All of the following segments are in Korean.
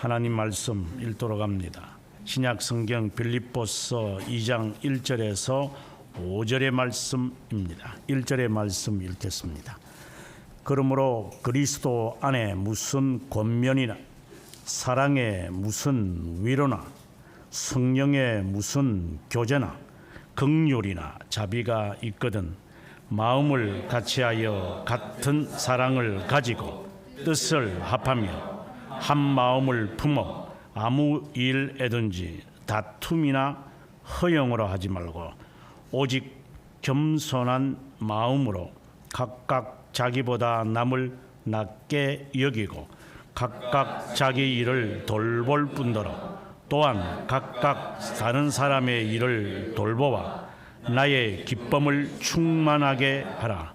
하나님 말씀 읽도록 합니다. 신약 성경 빌립보서 2장 1절에서 5절의 말씀입니다. 1절의 말씀 읽겠습니다. 그러므로 그리스도 안에 무슨 권면이나 사랑에 무슨 위로나 성령에 무슨 교제나 긍휼이나 자비가 있거든 마음을 같이하여 같은 사랑을 가지고 뜻을 합하며 한 마음을 품어 아무 일에든지 다툼이나 허영으로 하지 말고 오직 겸손한 마음으로 각각 자기보다 남을 낮게 여기고 각각 자기 일을 돌볼 뿐더러 또한 각각 다른 사람의 일을 돌보아 나의 기쁨을 충만하게 하라.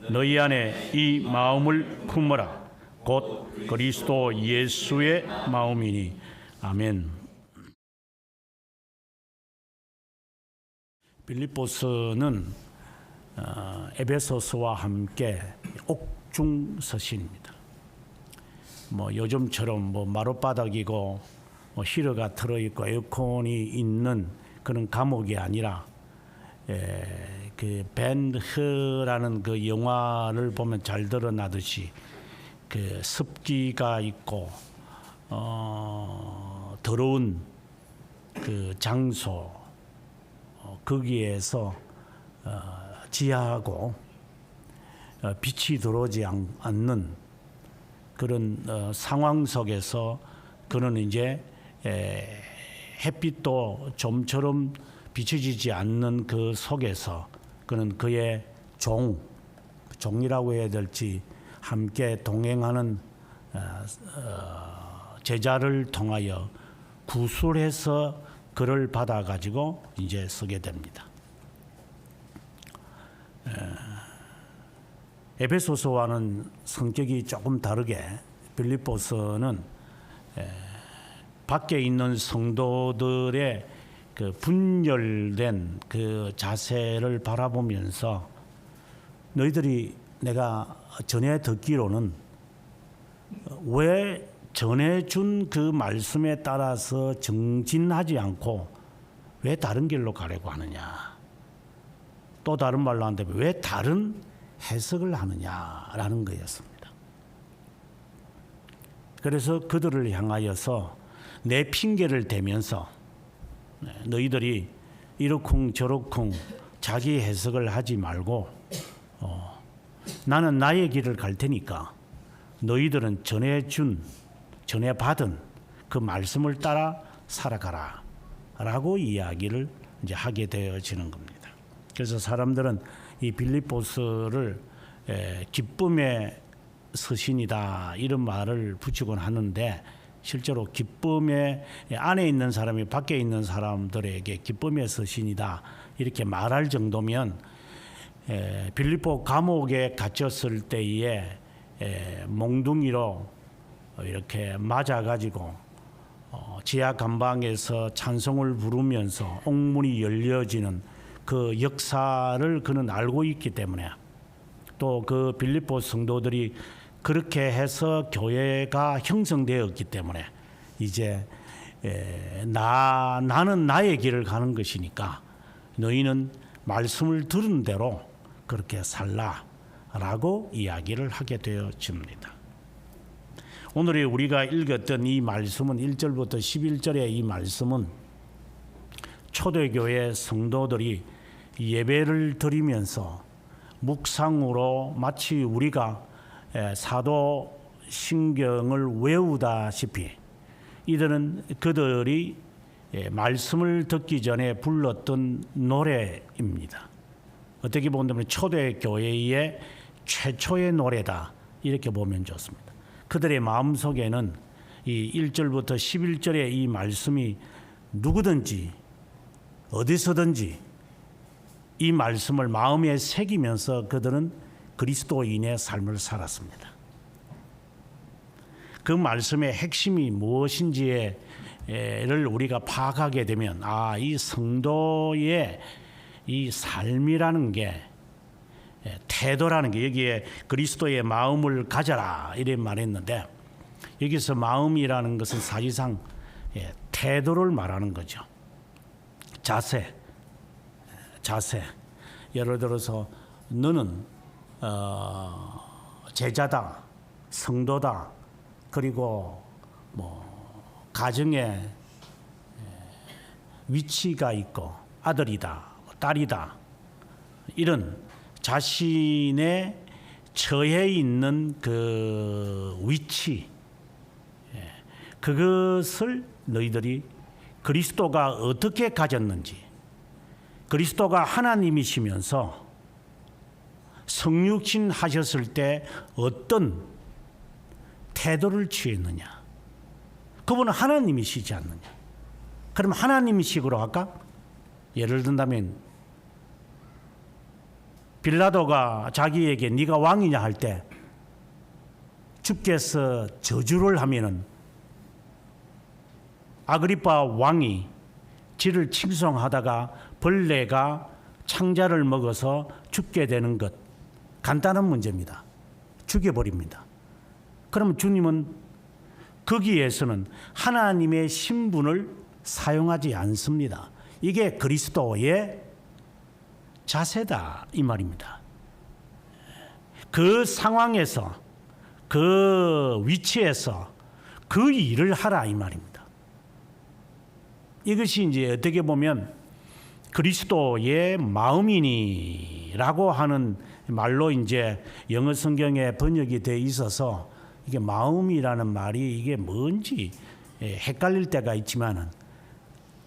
너희 안에 이 마음을 품어라. 곧 그리스도 예수의 마음이니. 아멘. 빌립보서는 에베소서와 함께 옥중 서신입니다. 요즘처럼 마룻바닥이고 히터가 틀어있고 에어컨이 있는 그런 감옥이 아니라 그 벤 허라는 그 영화를 보면 잘 드러나듯이 그 습기가 있고 더러운 그 장소 거기에서 지하하고 빛이 들어오지 않는 그런 상황 속에서 그는 이제 햇빛도 좀처럼 비춰지지 않는 그 속에서 그는 그의 종이라고 해야 될지 함께 동행하는 제자를 통하여 구술해서 그를 받아가지고 이제 쓰게 됩니다. 에베소서와는 성격이 조금 다르게 빌립보서는 밖에 있는 성도들의 그 분열된 그 자세를 바라보면서 너희들이 내가 전에 듣기로는 왜 전해준 그 말씀에 따라서 정진하지 않고 왜 다른 길로 가려고 하느냐, 또 다른 말로 한다면 왜 다른 해석을 하느냐라는 거였습니다. 그래서 그들을 향하여서 내 핑계를 대면서 너희들이 이러쿵 저러쿵 자기 해석을 하지 말고 나는 나의 길을 갈 테니까 너희들은 전해 받은 그 말씀을 따라 살아가라 라고 이야기를 이제 하게 되어지는 겁니다. 그래서 사람들은 이 빌립보서를 기쁨의 서신이다 이런 말을 붙이곤 하는데, 실제로 기쁨의 안에 있는 사람이 밖에 있는 사람들에게 기쁨의 서신이다 이렇게 말할 정도면 빌립보 감옥에 갇혔을 때에 몽둥이로 이렇게 맞아가지고 지하 감방에서 찬송을 부르면서 옥문이 열려지는 그 역사를 그는 알고 있기 때문에, 또 그 빌립보 성도들이 그렇게 해서 교회가 형성되었기 때문에 이제 나는 나의 길을 가는 것이니까 너희는 말씀을 들은 대로 그렇게 살라라고 이야기를 하게 되어집니다. 오늘 우리가 읽었던 이 말씀은 1절부터 11절의 이 말씀은 초대교회 성도들이 예배를 드리면서 묵상으로 마치 우리가 사도신경을 외우다시피 이들은 그들이 말씀을 듣기 전에 불렀던 노래입니다. 어떻게 보면 초대교회의 최초의 노래다 이렇게 보면 좋습니다. 그들의 마음속에는 이 1절부터 11절의 이 말씀이 누구든지 어디서든지 이 말씀을 마음에 새기면서 그들은 그리스도인의 삶을 살았습니다. 그 말씀의 핵심이 무엇인지를 우리가 파악하게 되면 이 성도의 이 삶이라는 게, 태도라는 게, 여기에 그리스도의 마음을 가져라 이런 말했는데 여기서 마음이라는 것은 사실상 태도를 말하는 거죠. 자세. 예를 들어서 너는 제자다, 성도다, 그리고 가정에 위치가 있고 아들이다, 딸이다, 이런 자신의 처해 있는 그 위치, 그것을 너희들이 그리스도가 어떻게 가졌는지, 그리스도가 하나님이시면서 성육신 하셨을 때 어떤 태도를 취했느냐. 그분은 하나님이시지 않느냐. 그럼 하나님이식으로 할까? 예를 든다면 빌라도가 자기에게 네가 왕이냐 할 때 주께서 저주를 하면은 아그리파 왕이 지를 칭송하다가 벌레가 창자를 먹어서 죽게 되는 것, 간단한 문제입니다. 죽여버립니다. 그러면 주님은 거기에서는 하나님의 신분을 사용하지 않습니다. 이게 그리스도의 자세다 이 말입니다. 그 상황에서, 그 위치에서 그 일을 하라 이 말입니다. 이것이 이제 어떻게 보면 그리스도의 마음이니라고 하는 말로 이제 영어 성경에 번역이 돼 있어서 이게 마음이라는 말이 이게 뭔지 헷갈릴 때가 있지만은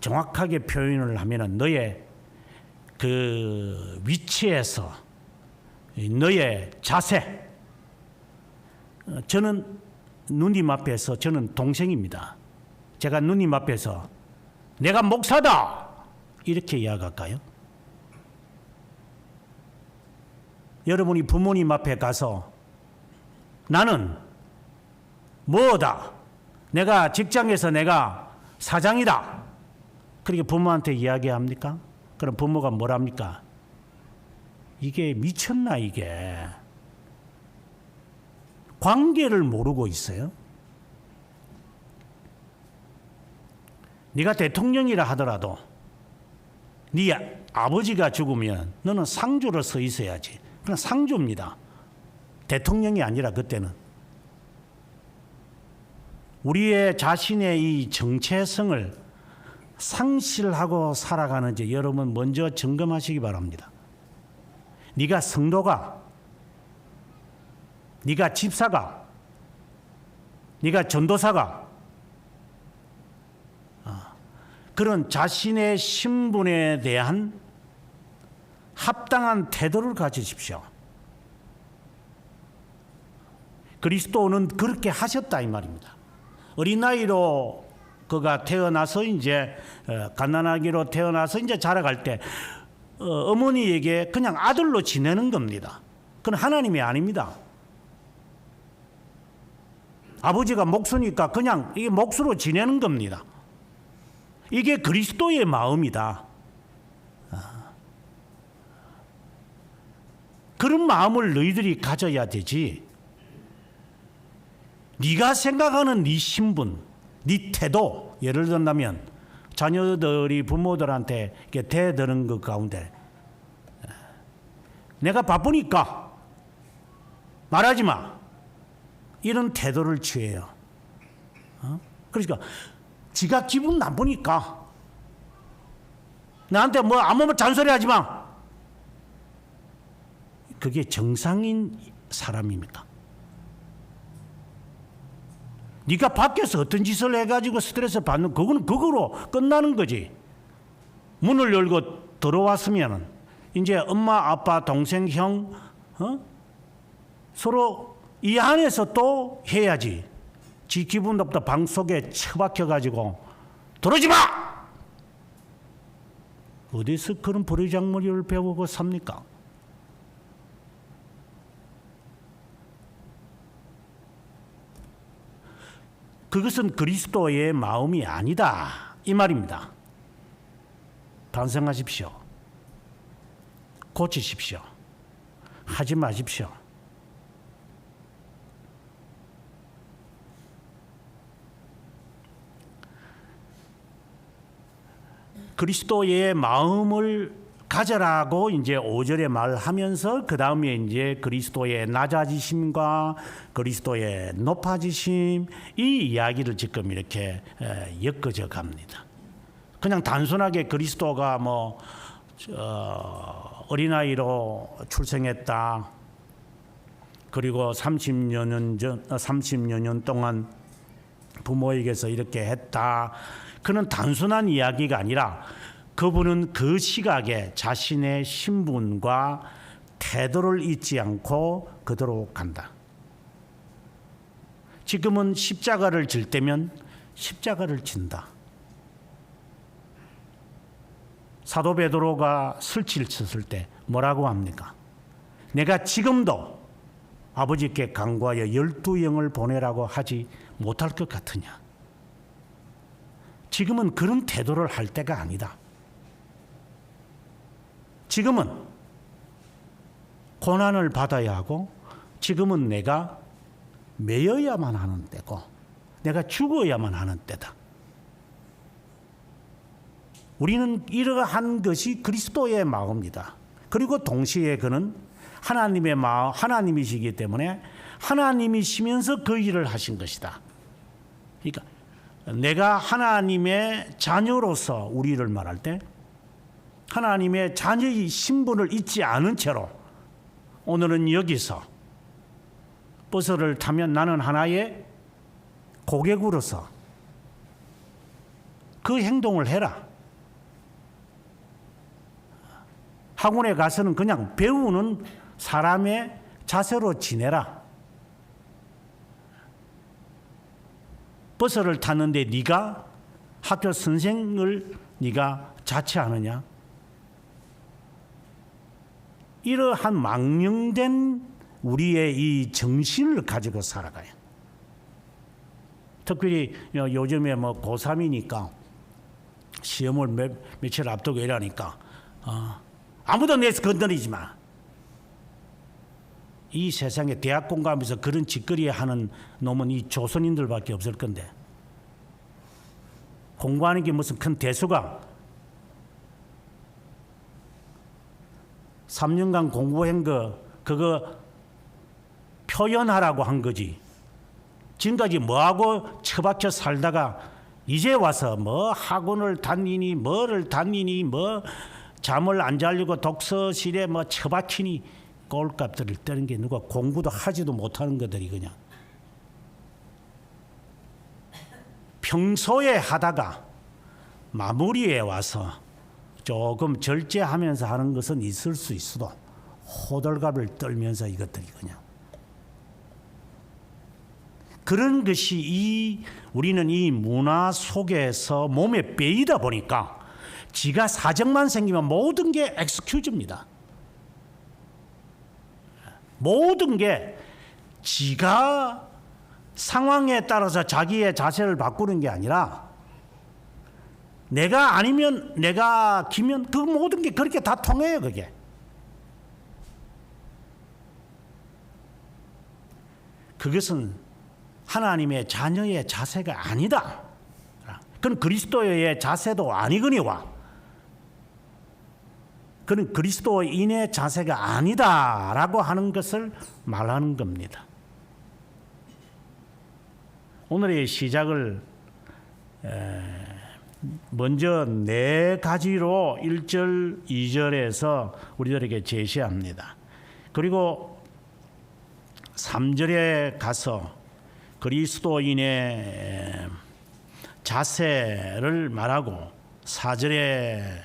정확하게 표현을 하면은 너의 그 위치에서 너의 자세. 저는 누님 앞에서, 저는 동생입니다. 제가 누님 앞에서 내가 목사다 이렇게 이야기할까요? 여러분이 부모님 앞에 가서 나는 뭐다, 내가 직장에서 내가 사장이다, 그렇게 부모한테 이야기합니까? 그럼 부모가 뭐랍니까? 이게 미쳤나 이게. 관계를 모르고 있어요. 네가 대통령이라 하더라도 네 아버지가 죽으면 너는 상주로 서 있어야지. 그건 상주입니다. 대통령이 아니라 그때는. 우리의 자신의 이 정체성을 상실하고 살아가는지 여러분 먼저 점검하시기 바랍니다. 네가 성도가, 네가 집사가, 네가 전도사가, 그런 자신의 신분에 대한 합당한 태도를 가지십시오. 그리스도는 그렇게 하셨다 이 말입니다. 어린 나이로 그가 태어나서 이제 갓난아기로 태어나서 이제 자라갈 때 어머니에게 그냥 아들로 지내는 겁니다. 그건 하나님이 아닙니다. 아버지가 목수니까 그냥 이게 목수로 지내는 겁니다. 이게 그리스도의 마음이다. 그런 마음을 너희들이 가져야 되지. 네가 생각하는 네 신분, 네 태도, 예를 든다면 자녀들이 부모들한테 이렇게 대드는 것 가운데 내가 바쁘니까 말하지 마, 이런 태도를 취해요. 그러니까 지가 기분 나쁘니까 나한테 뭐 아무 잔소리하지 마. 그게 정상인 사람입니까? 네가 밖에서 어떤 짓을 해가지고 스트레스 받는, 그거는 그거로 끝나는 거지. 문을 열고 들어왔으면 이제 엄마, 아빠, 동생, 형 서로 이 안에서 또 해야지. 지 기분 나쁘다 방 속에 처박혀가지고 들어오지 마! 어디서 그런 버르장머리를 배우고 삽니까? 그것은 그리스도의 마음이 아니다 이 말입니다. 반성하십시오. 고치십시오. 하지 마십시오. 그리스도의 마음을 가져라고 이제 5절에 말하면서 그 다음에 이제 그리스도의 낮아지심과 그리스도의 높아지심 이 이야기를 지금 이렇게 엮어져 갑니다. 그냥 단순하게 그리스도가 뭐 어린아이로 출생했다. 그리고 30여 년 동안 부모에게서 이렇게 했다. 그는 단순한 이야기가 아니라 그분은 그 시각에 자신의 신분과 태도를 잊지 않고 그대로 간다. 지금은 십자가를 질 때면 십자가를 진다. 사도 베드로가 설치를 쳤을 때 뭐라고 합니까? 내가 지금도 아버지께 간구하여 12영을 보내라고 하지 못할 것 같으냐? 지금은 그런 태도를 할 때가 아니다. 지금은 고난을 받아야 하고 지금은 내가 매여야만 하는 때고 내가 죽어야만 하는 때다. 우리는 이러한 것이 그리스도의 마음이다. 그리고 동시에 그는 하나님의 마음, 하나님이시기 때문에 하나님이시면서 그 일을 하신 것이다. 그러니까 내가 하나님의 자녀로서 우리를 말할 때 하나님의 자녀의 신분을 잊지 않은 채로 오늘은 여기서 버스를 타면 나는 하나의 고객으로서 그 행동을 해라. 학원에 가서는 그냥 배우는 사람의 자세로 지내라. 버스를 탔는데 네가 학교 선생을 네가 자처하느냐? 이러한 망령된 우리의 이 정신을 가지고 살아가요. 특별히 요즘에 뭐 고3이니까 시험을 며칠 앞두고 이러니까 아무도 내서 건드리지 마. 이 세상에 대학 공부하면서 그런 짓거리 하는 놈은 이 조선인들밖에 없을 건데 공부하는 게 무슨 큰 대수가 3년간 공부한 거 그거 표현하라고 한 거지. 지금까지 뭐하고 처박혀 살다가 이제 와서 뭐 학원을 다니니 뭐를 다니니 뭐 잠을 안 자려고 독서실에 뭐 처박히니 꼴값들을 떠는 게 누가 공부도 하지도 못하는 것들이 그냥 평소에 하다가 마무리에 와서 조금 절제하면서 하는 것은 있을 수 있어도 호들갑을 떨면서 이것들이 그냥 그런 것이 우리는 이 문화 속에서 몸에 배이다 보니까 지가 사정만 생기면 모든 게 엑스큐즈입니다. 모든 게 지가 상황에 따라서 자기의 자세를 바꾸는 게 아니라 내가 아니면 내가 기면 그 모든 게 그렇게 다 통해요. 그게 그것은 하나님의 자녀의 자세가 아니다. 그건 그리스도의 자세도 아니거니와 그는 그리스도인의 자세가 아니다라고 하는 것을 말하는 겁니다. 오늘의 시작을 먼저 4가지로 1절, 2절에서 우리들에게 제시합니다. 그리고 3절에 가서 그리스도인의 자세를 말하고 4절에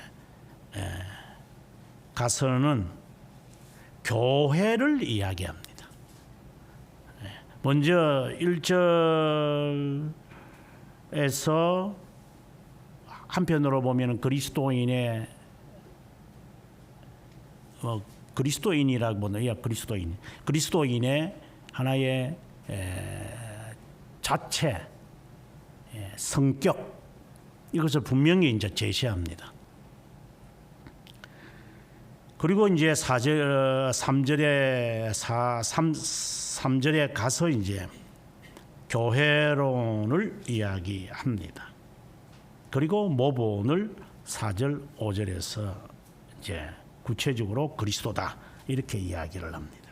가서는 교회를 이야기합니다. 먼저 1절에서 한편으로 보면 그리스도인의 그리스도인이라고 그리스도인의 하나의 자체, 성격 이것을 분명히 이제 제시합니다. 그리고 이제 3절에 가서 이제 교회론을 이야기합니다. 그리고 모본을 4절, 5절에서 이제 구체적으로 그리스도다 이렇게 이야기를 합니다.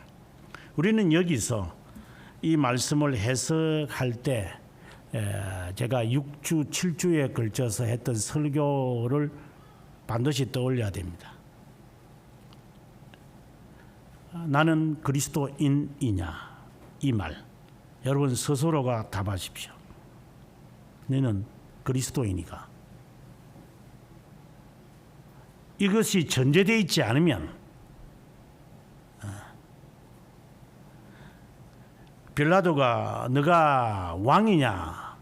우리는 여기서 이 말씀을 해석할 때 제가 6주, 7주에 걸쳐서 했던 설교를 반드시 떠올려야 됩니다. 나는 그리스도인이냐 이 말 여러분 스스로가 답하십시오. 너는 그리스도인이가? 이것이 전제되어 있지 않으면 빌라도가 너가 왕이냐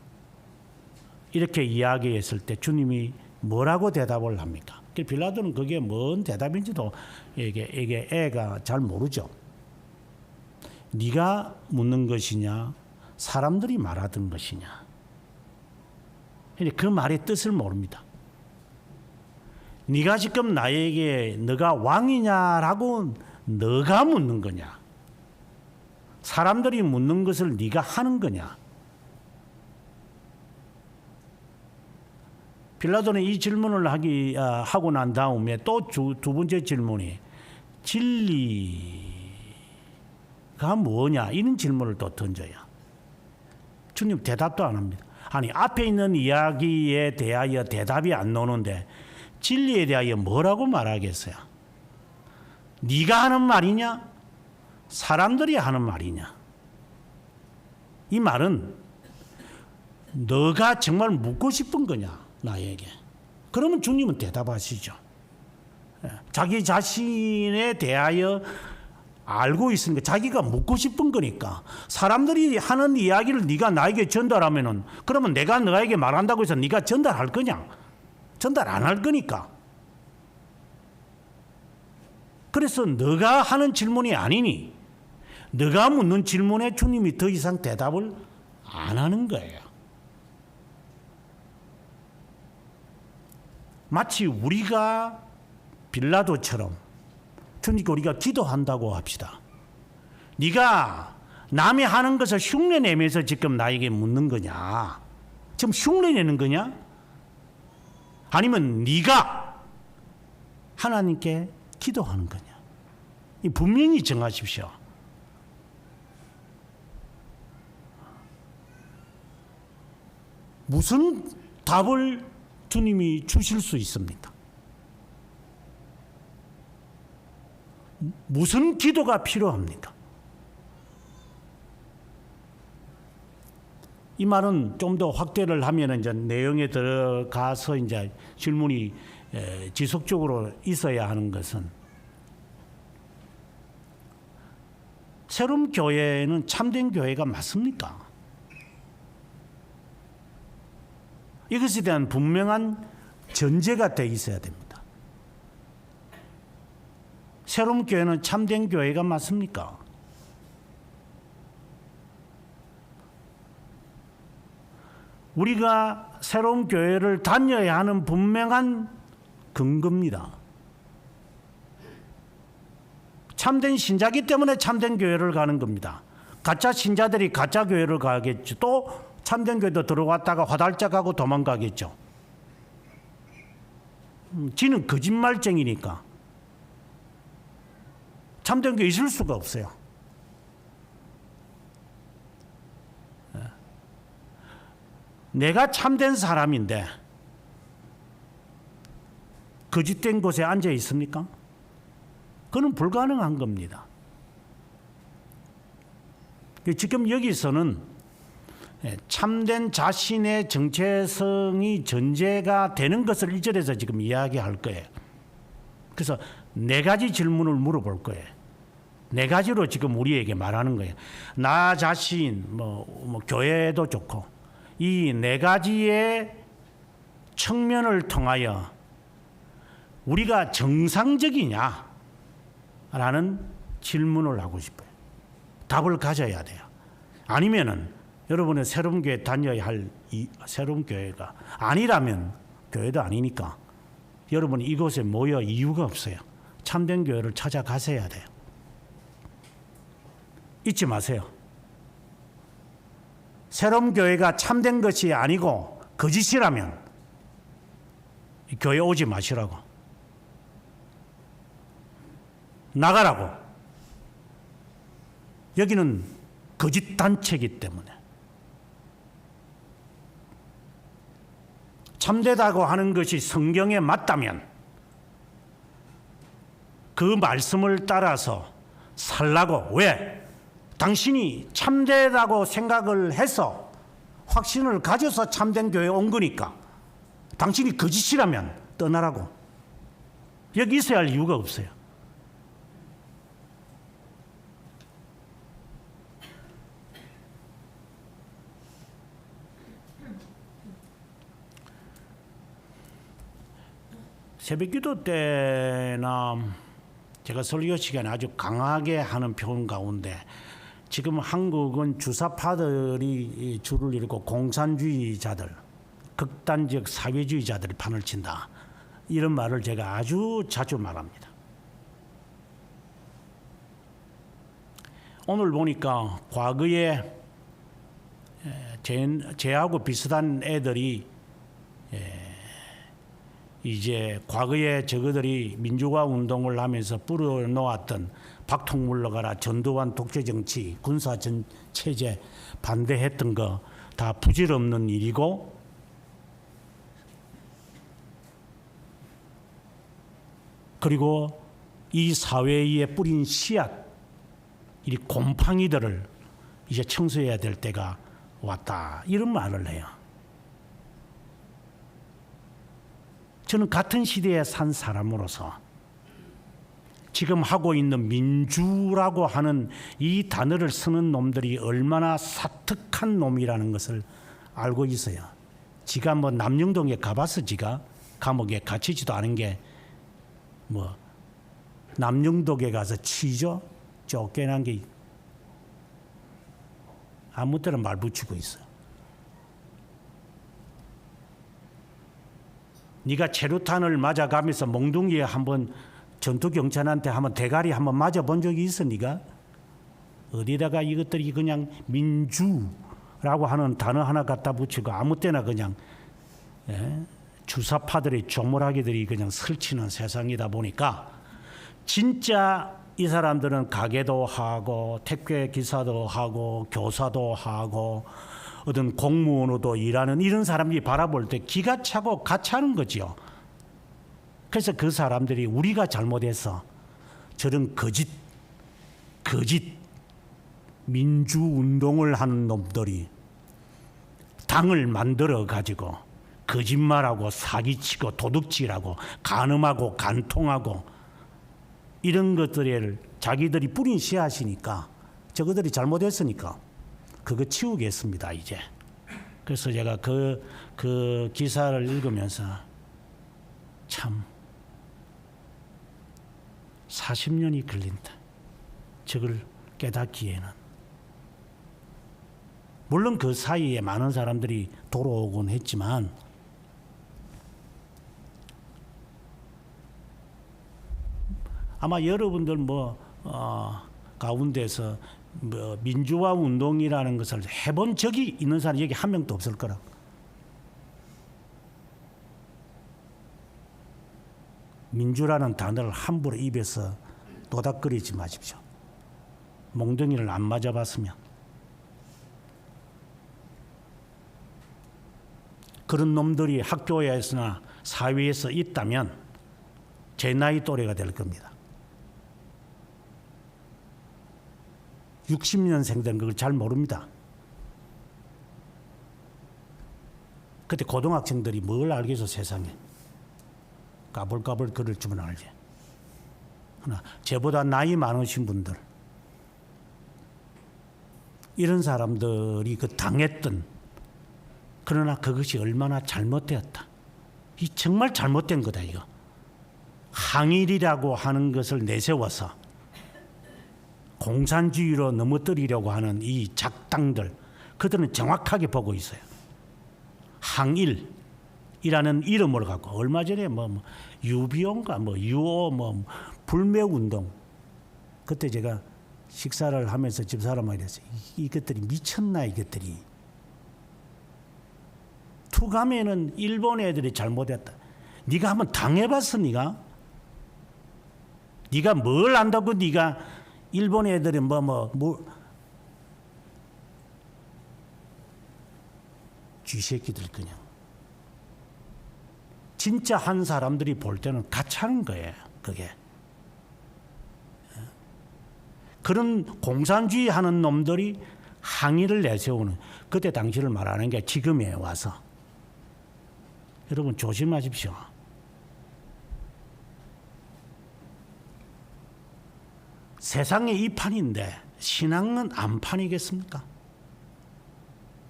이렇게 이야기했을 때 주님이 뭐라고 대답을 합니까? 빌라도는 그게 뭔 대답인지도 이게 애가 잘 모르죠. 네가 묻는 것이냐 사람들이 말하던 것이냐 그 말의 뜻을 모릅니다. 네가 지금 나에게 너가 왕이냐라고 너가 묻는 거냐 사람들이 묻는 것을 네가 하는 거냐. 빌라도는 이 질문을 하고 난 다음에 또 두 번째 질문이 진리가 뭐냐 이런 질문을 또 던져요. 주님 대답도 안 합니다. 아니 앞에 있는 이야기에 대하여 대답이 안 나오는데 진리에 대하여 뭐라고 말하겠어요? 네가 하는 말이냐? 사람들이 하는 말이냐? 이 말은 너가 정말 묻고 싶은 거냐 나에게? 그러면 주님은 대답하시죠. 자기 자신에 대하여 알고 있으니까 자기가 묻고 싶은 거니까 사람들이 하는 이야기를 네가 나에게 전달하면은 그러면 내가 너에게 말한다고 해서 네가 전달할 거냐? 전달 안 할 거니까. 그래서 너가 하는 질문이 아니니 너가 묻는 질문에 주님이 더 이상 대답을 안 하는 거예요. 마치 우리가 빌라도처럼 주님께 우리가 기도한다고 합시다. 네가 남이 하는 것을 흉내내면서 지금 나에게 묻는 거냐? 지금 흉내내는 거냐? 아니면 네가 하나님께 기도하는 거냐? 이 분명히 정하십시오. 무슨 답을 주님이 주실 수 있습니까? 무슨 기도가 필요합니까? 이 말은 좀 더 확대를 하면 이제 내용에 들어가서 이제 질문이 지속적으로 있어야 하는 것은 새로운 교회는 참된 교회가 맞습니까? 이것에 대한 분명한 전제가 돼 있어야 됩니다. 새로운 교회는 참된 교회가 맞습니까? 우리가 새로운 교회를 다녀야 하는 분명한 근거입니다. 참된 신자기 때문에 참된 교회를 가는 겁니다. 가짜 신자들이 가짜 교회를 가겠죠. 또 참된 교회도 들어왔다가 화달짝하고 도망가겠죠. 지는 거짓말쟁이니까 참된 교회 있을 수가 없어요. 내가 참된 사람인데 거짓된 곳에 앉아 있습니까? 그건 불가능한 겁니다. 지금 여기서는 참된 자신의 정체성이 전제가 되는 것을 1절에서 지금 이야기할 거예요. 그래서 4가지 질문을 물어볼 거예요. 4가지로 지금 우리에게 말하는 거예요. 나 자신, 교회도 좋고 이 4가지의 측면을 통하여 우리가 정상적이냐? 라는 질문을 하고 싶어요. 답을 가져야 돼요. 아니면은 여러분의 새로운 교회 다녀야 할 이 새로운 교회가 아니라면 교회도 아니니까 여러분이 이곳에 모여 이유가 없어요. 참된 교회를 찾아가셔야 돼요. 잊지 마세요. 새로운 교회가 참된 것이 아니고 거짓이라면 교회 오지 마시라고. 나가라고. 여기는 거짓 단체이기 때문에. 참되다고 하는 것이 성경에 맞다면 그 말씀을 따라서 살라고. 왜? 당신이 참되다고 생각을 해서 확신을 가져서 참된 교회에 온 거니까. 당신이 거짓이라면 떠나라고. 여기 있어야 할 이유가 없어요. 새벽기도 때나 제가 설교 시간에 아주 강하게 하는 표현 가운데 지금 한국은 주사파들이 줄을 이루고 공산주의자들, 극단적 사회주의자들이 판을 친다. 이런 말을 제가 아주 자주 말합니다. 오늘 보니까 과거에 제하고 비슷한 애들이 이제 과거에 저그들이 민주화 운동을 하면서 뿌려놓았던 박통 물러가라, 전두환 독재 정치, 군사 전 체제 반대했던 거 다 부질없는 일이고 그리고 이 사회에 뿌린 씨앗, 이 곰팡이들을 이제 청소해야 될 때가 왔다. 이런 말을 해요. 저는 같은 시대에 산 사람으로서 지금 하고 있는 민주라고 하는 이 단어를 쓰는 놈들이 얼마나 사특한 놈이라는 것을 알고 있어요. 지가 뭐 남영동에 가봐서 지가 감옥에 갇히지도 않은 게 뭐 남영동에 가서 치죠? 쫓겨난 게 아무 때나 말 붙이고 있어요. 네가 체류탄을 맞아가면서 몽둥이에 한번 전투경찰한테 한번 대가리 한번 맞아본 적이 있어? 네가? 어디다가 이것들이 그냥 민주라고 하는 단어 하나 갖다 붙이고 아무 때나 그냥 주사파들의 조물하기들이 그냥 설치는 세상이다 보니까 진짜 이 사람들은 가게도 하고 택배 기사도 하고 교사도 하고 어떤 공무원으로도 일하는 이런 사람들이 바라볼 때 기가 차고 가차는 거지요. 그래서 그 사람들이 우리가 잘못해서 저런 거짓 민주운동을 하는 놈들이 당을 만들어 가지고 거짓말하고 사기치고 도둑질하고 간음하고 간통하고 이런 것들을 자기들이 뿌린 씨앗이니까 저것들이 잘못했으니까 그거 치우겠습니다 이제. 그래서 제가 그 기사를 읽으면서 참 40년이 걸린다. 저걸 깨닫기에는. 물론 그 사이에 많은 사람들이 돌아오곤 했지만 아마 여러분들 가운데서 민주화 운동이라는 것을 해본 적이 있는 사람이 여기 한 명도 없을 거라고. 민주라는 단어를 함부로 입에서 도닥거리지 마십시오. 몽둥이를 안 맞아봤으면. 그런 놈들이 학교에서나 사회에서 있다면 제 나이 또래가 될 겁니다. 60년생들은 그걸 잘 모릅니다. 그때 고등학생들이 뭘 알겠어 세상에. 까불까불 그럴 줄은 알지. 그러나 저보다 나이 많으신 분들 이런 사람들이 그 당했던 그러나 그것이 얼마나 잘못되었다. 이 정말 잘못된 거다 이거. 항일이라고 하는 것을 내세워서 공산주의로 넘어뜨리려고 하는 이 작당들 그들은 정확하게 보고 있어요. 항일이라는 이름을 갖고 얼마 전에 유비온가 유오 불매운동 그때 제가 식사를 하면서 집사람에게 이랬어요. 이것들이 미쳤나 이것들이. 투가면은 일본 애들이 잘못했다. 네가 한번 당해봤어? 네가 뭘 안다고 네가 일본 애들이 쥐새끼들 그냥 진짜 한 사람들이 볼 때는 가차는 거예요. 그게 그런 공산주의 하는 놈들이 항의를 내세우는 그때 당시를 말하는 게 지금에 와서 여러분 조심하십시오. 세상의 이 판인데 신앙은 안판이겠습니까?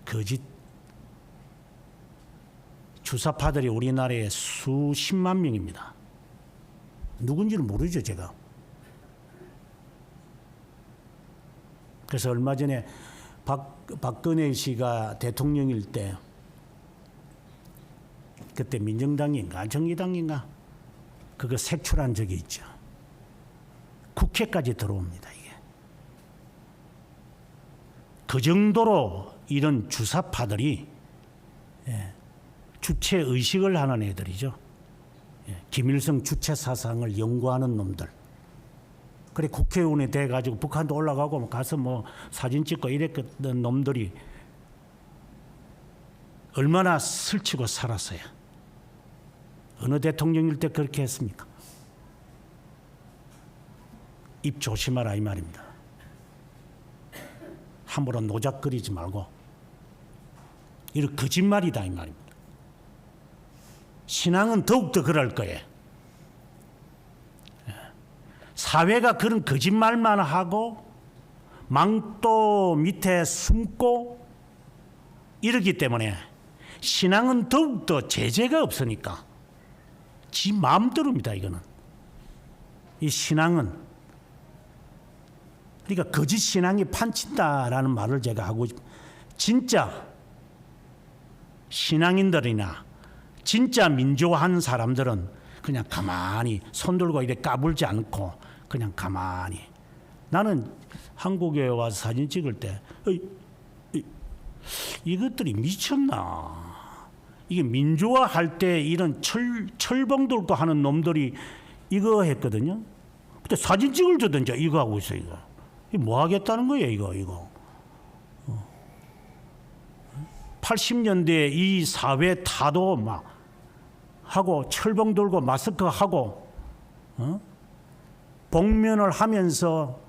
거짓 주사파들이 우리나라에 수십만 명입니다. 누군지를 모르죠, 제가. 그래서 얼마 전에 박근혜 씨가 대통령일 때 그때 민정당인가 정의당인가 그거 색출한 적이 있죠. 국회까지 들어옵니다. 이게 그 정도로 이런 주사파들이 주체 의식을 하는 애들이죠. 김일성 주체 사상을 연구하는 놈들. 그래 국회의원이 돼가지고 북한도 올라가고 가서 사진 찍고 이랬던 놈들이 얼마나 설치고 살았어요. 어느 대통령일 때 그렇게 했습니까? 입 조심하라 이 말입니다. 함부로 노작거리지 말고 이런 거짓말이다 이 말입니다. 신앙은 더욱더 그럴 거예요. 사회가 그런 거짓말만 하고 망토 밑에 숨고 이러기 때문에 신앙은 더욱더 제재가 없으니까 지 마음대로입니다. 이거는 이 신앙은 그러니까 거짓 신앙이 판친다라는 말을 제가 하고 진짜 신앙인들이나 진짜 민주화한 사람들은 그냥 가만히 손들고 이렇게 까불지 않고 그냥 가만히 나는 한국에 와서 사진 찍을 때 이것들이 미쳤나 이게 민주화할 때 이런 철봉 들고 하는 놈들이 이거 했거든요. 근데 사진 찍을 주든지 이거 하고 있어 이거 뭐 하겠다는 거예요 이거 80년대 이 사회 타도 막 하고 철봉 들고 마스크 하고 복면을 하면서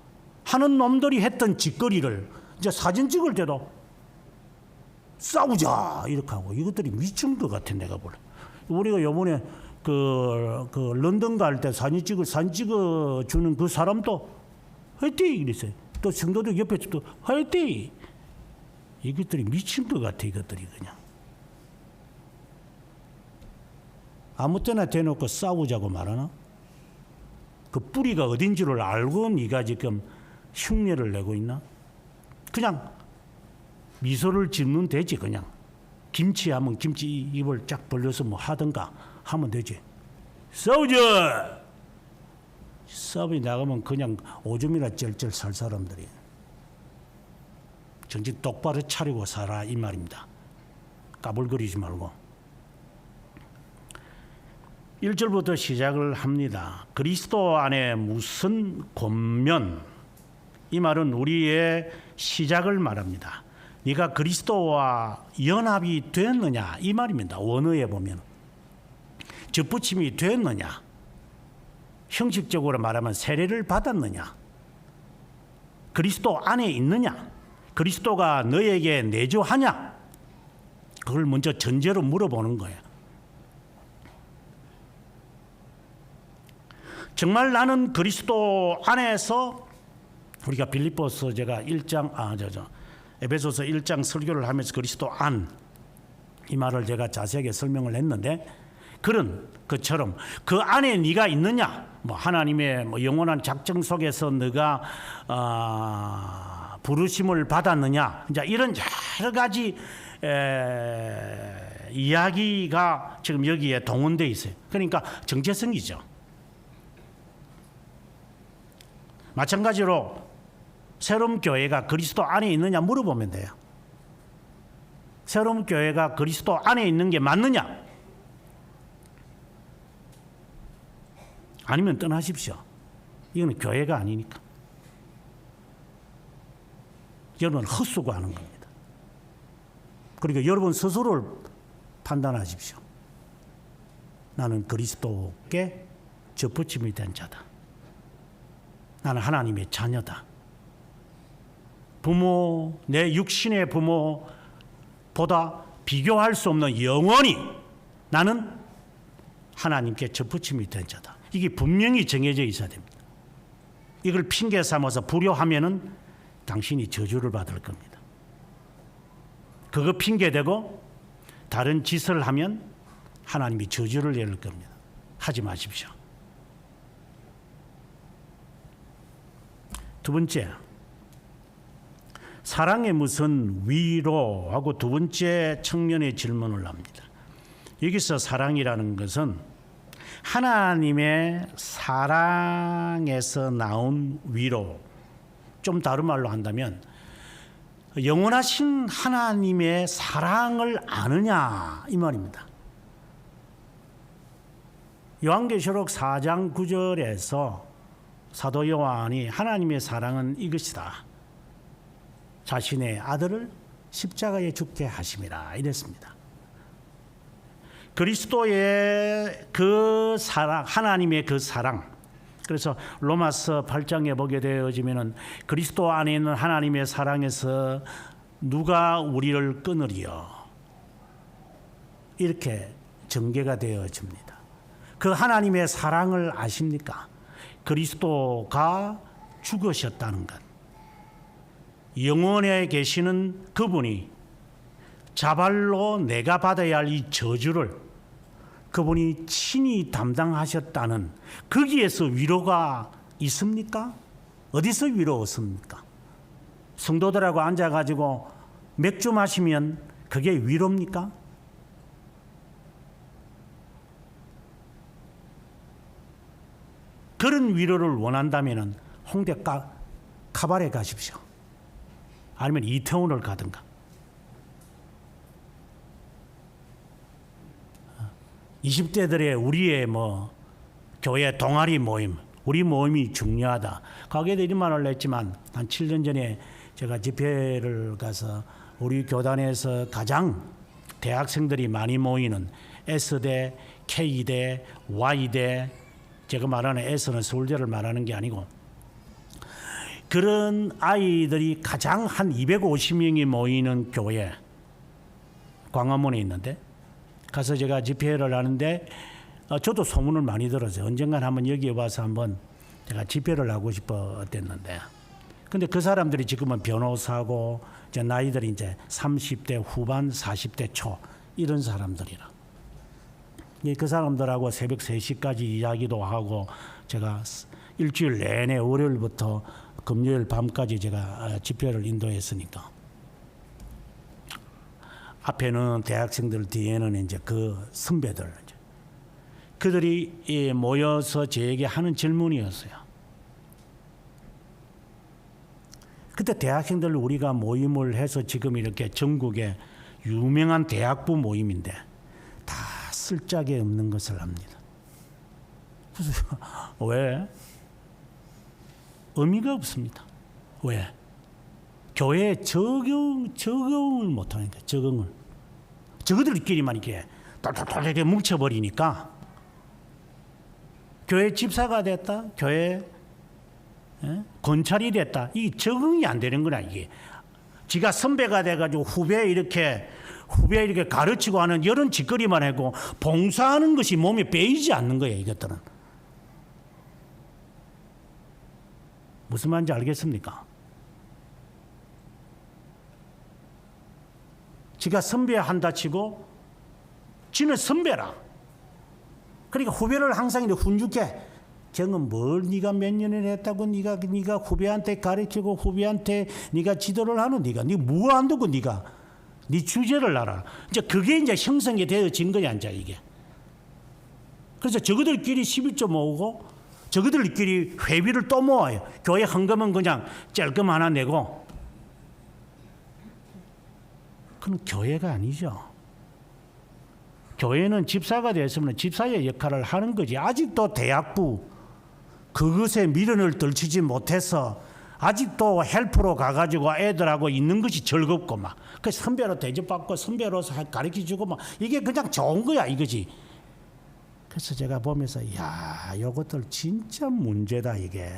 하는 놈들이 했던 짓거리를 이제 사진 찍을 때도 싸우자 이렇게 하고 이것들이 미친 것 같아 내가 볼래. 우리가 요번에 그 런던 갈 때 사진 찍어 주는 그 사람도 화이팅 이랬어요. 또 성도들 옆에 또 화이팅. 이것들이 미친 것 같아 이것들이 그냥. 아무 때나 대놓고 싸우자고 말하나? 그 뿌리가 어딘지를 알고 네가 지금 흉내를 내고 있나? 그냥 미소를 짓는 되지 그냥. 김치 하면 김치 입을 쫙 벌려서 뭐 하든가 하면 되지. 싸우자! 싸움이 나가면 그냥 오줌이나 쩔쩔 살 사람들이. 정신 똑바로 차리고 살아 이 말입니다. 까불거리지 말고. 1절부터 시작을 합니다. 그리스도 안에 무슨 권면 이 말은 우리의 시작을 말합니다. 네가 그리스도와 연합이 되었느냐 이 말입니다. 원어에 보면 접붙임이 되었느냐 형식적으로 말하면 세례를 받았느냐 그리스도 안에 있느냐 그리스도가 너에게 내주하냐 그걸 먼저 전제로 물어보는 거예요. 정말 나는 그리스도 안에서 우리가 빌립보서 제가 에베소서 1장 설교를 하면서 그리스도 안 이 말을 제가 자세하게 설명을 했는데 그런 것처럼 그 안에 네가 있느냐 하나님의 영원한 작정 속에서 네가 부르심을 받았느냐 이제 이런 여러 가지 이야기가 지금 여기에 동원되어 있어요. 그러니까 정체성이죠. 마찬가지로 새로운 교회가 그리스도 안에 있느냐 물어보면 돼요. 새로운 교회가 그리스도 안에 있는 게 맞느냐? 아니면 떠나십시오. 이거는 교회가 아니니까. 여러분 헛수고하는 겁니다. 그러니까 여러분 스스로를 판단하십시오. 나는 그리스도께 접붙임이 된 자다. 나는 하나님의 자녀다. 부모, 내 육신의 부모보다 비교할 수 없는 영원히 나는 하나님께 접붙임이 된 자다. 이게 분명히 정해져 있어야 됩니다. 이걸 핑계 삼아서 불효하면은 당신이 저주를 받을 겁니다. 그거 핑계대고 다른 짓을 하면 하나님이 저주를 내릴 겁니다. 하지 마십시오. 두 번째, 사랑의 무슨 위로하고 두 번째 측면의 질문을 합니다. 여기서 사랑이라는 것은 하나님의 사랑에서 나온 위로, 좀 다른 말로 한다면 영원하신 하나님의 사랑을 아느냐 이 말입니다. 요한계시록 4장 9절에서 사도 요한이 하나님의 사랑은 이것이다. 자신의 아들을 십자가에 죽게 하심이라 이랬습니다. 그리스도의 그 사랑, 하나님의 그 사랑. 그래서 로마서 8장에 보게 되어지면은 그리스도 안에 있는 하나님의 사랑에서 누가 우리를 끊으리요? 이렇게 전개가 되어집니다. 그 하나님의 사랑을 아십니까? 그리스도가 죽으셨다는 것. 영원에 계시는 그분이 자발로 내가 받아야 할 이 저주를 그분이 친히 담당하셨다는 거기에서 위로가 있습니까? 어디서 위로 얻습니까? 성도들하고 앉아가지고 맥주 마시면 그게 위로입니까? 그런 위로를 원한다면 홍대 카바레 가십시오. 아니면 이태원을 가든가. 20대들의 우리의 교회 동아리 모임, 우리 모임이 중요하다. 가게도 이런 말을 했지만 한 7년 전에 제가 집회를 가서 우리 교단에서 가장 대학생들이 많이 모이는 S대, K대, Y대, 제가 말하는 S는 서울대를 말하는 게 아니고 그런 아이들이 가장 한 250명이 모이는 교회 광화문에 있는데 가서 제가 집회를 하는데 저도 소문을 많이 들었어요. 언젠간 한번 여기에 와서 한번 제가 집회를 하고 싶었댔는데 근데 그 사람들이 지금은 변호사고 이제 나이들이 이제 30대 후반 40대 초 이런 사람들이라 그 사람들하고 새벽 3시까지 이야기도 하고 제가 일주일 내내 월요일부터 금요일 밤까지 제가 집회를 인도했으니까 앞에는 대학생들, 뒤에는 이제 그 선배들, 그들이 모여서 저에게 하는 질문이었어요. 그때 대학생들 우리가 모임을 해서 지금 이렇게 전국에 유명한 대학부 모임인데 다 쓸 짝이 없는 것을 압니다. 그래서 왜? 의미가 없습니다. 왜? 교회에 적응을 못하니까 적응을. 저들끼리만 이렇게 똘똘똘 뭉쳐버리니까 교회 집사가 됐다, 교회 권찰이 됐다, 이 적응이 안 되는 거야 이게. 지가 선배가 돼가지고 후배 이렇게 가르치고 하는 이런 짓거리만 하고 봉사하는 것이 몸에 배이지 않는 거예요. 이것들은 무슨 말인지 알겠습니까? 지가 선배 한다 치고 지는 선배라. 그러니까 후배를 항상 이제 훈육해. 쟤는 뭘 네가 몇 년을 했다고 네가 후배한테 가르치고 후배한테 네가 지도를 하는 네가 뭐 안 두고 네가 네 주제를 알아. 이제 그게 이제 형성이 되어진 거야 이제 이게. 그래서 저거들끼리 11조 모으고 저거들끼리 회비를 또 모아요. 교회 헌금은 그냥 짤끔 하나 내고. 그건 교회가 아니죠. 교회는 집사가 되었으면 집사의 역할을 하는 거지. 아직도 대학부 그것에 미련을 떨치지 못해서 아직도 헬프로 가가지고 애들하고 있는 것이 즐겁고 막 그 선배로 대접받고 선배로서 가르쳐주고 막 이게 그냥 좋은 거야 이거지. 그래서 제가 보면서 야 이것들 진짜 문제다 이게.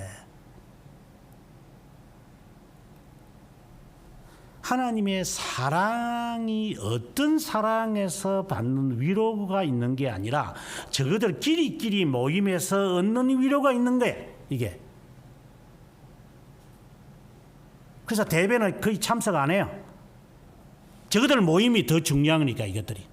하나님의 사랑이 어떤 사랑에서 받는 위로가 있는 게 아니라 저거들 끼리끼리 모임에서 얻는 위로가 있는 거예요 이게. 그래서 대회는 거의 참석 안 해요. 저거들 모임이 더 중요하니까 이것들이.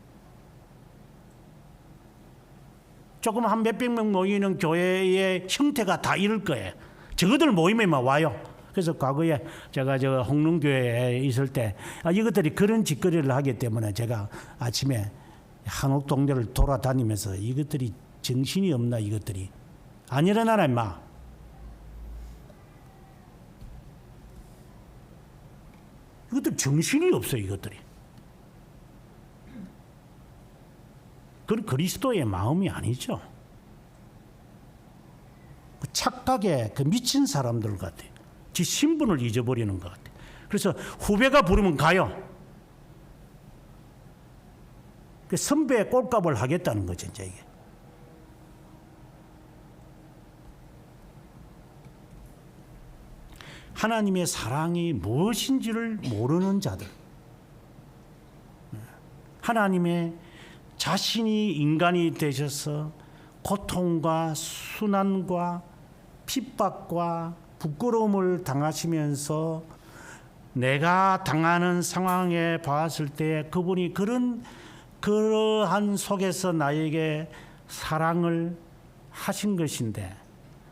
조금 한 몇백 명 모이는 교회의 형태가 다 이럴 거예요. 저거들 모임에만 와요. 그래서 과거에 제가 저 홍릉교회에 있을 때 이것들이 그런 짓거리를 하기 때문에 제가 아침에 한옥 동네를 돌아다니면서 이것들이 정신이 없나 이것들이 안 일어나라 임마. 이것들 정신이 없어 이것들이. 그건 그리스도의 마음이 아니죠. 착각에 그 미친 사람들 같아요. 지 신분을 잊어버리는 것 같아요. 그래서 후배가 부르면 가요. 그 선배의 꼴값을 하겠다는 거죠 이제 이게. 하나님의 사랑이 무엇인지를 모르는 자들, 하나님의 자신이 인간이 되셔서 고통과 순환과 핍박과 부끄러움을 당하시면서 내가 당하는 상황에 봤을 때 그분이 그러한 속에서 나에게 사랑을 하신 것인데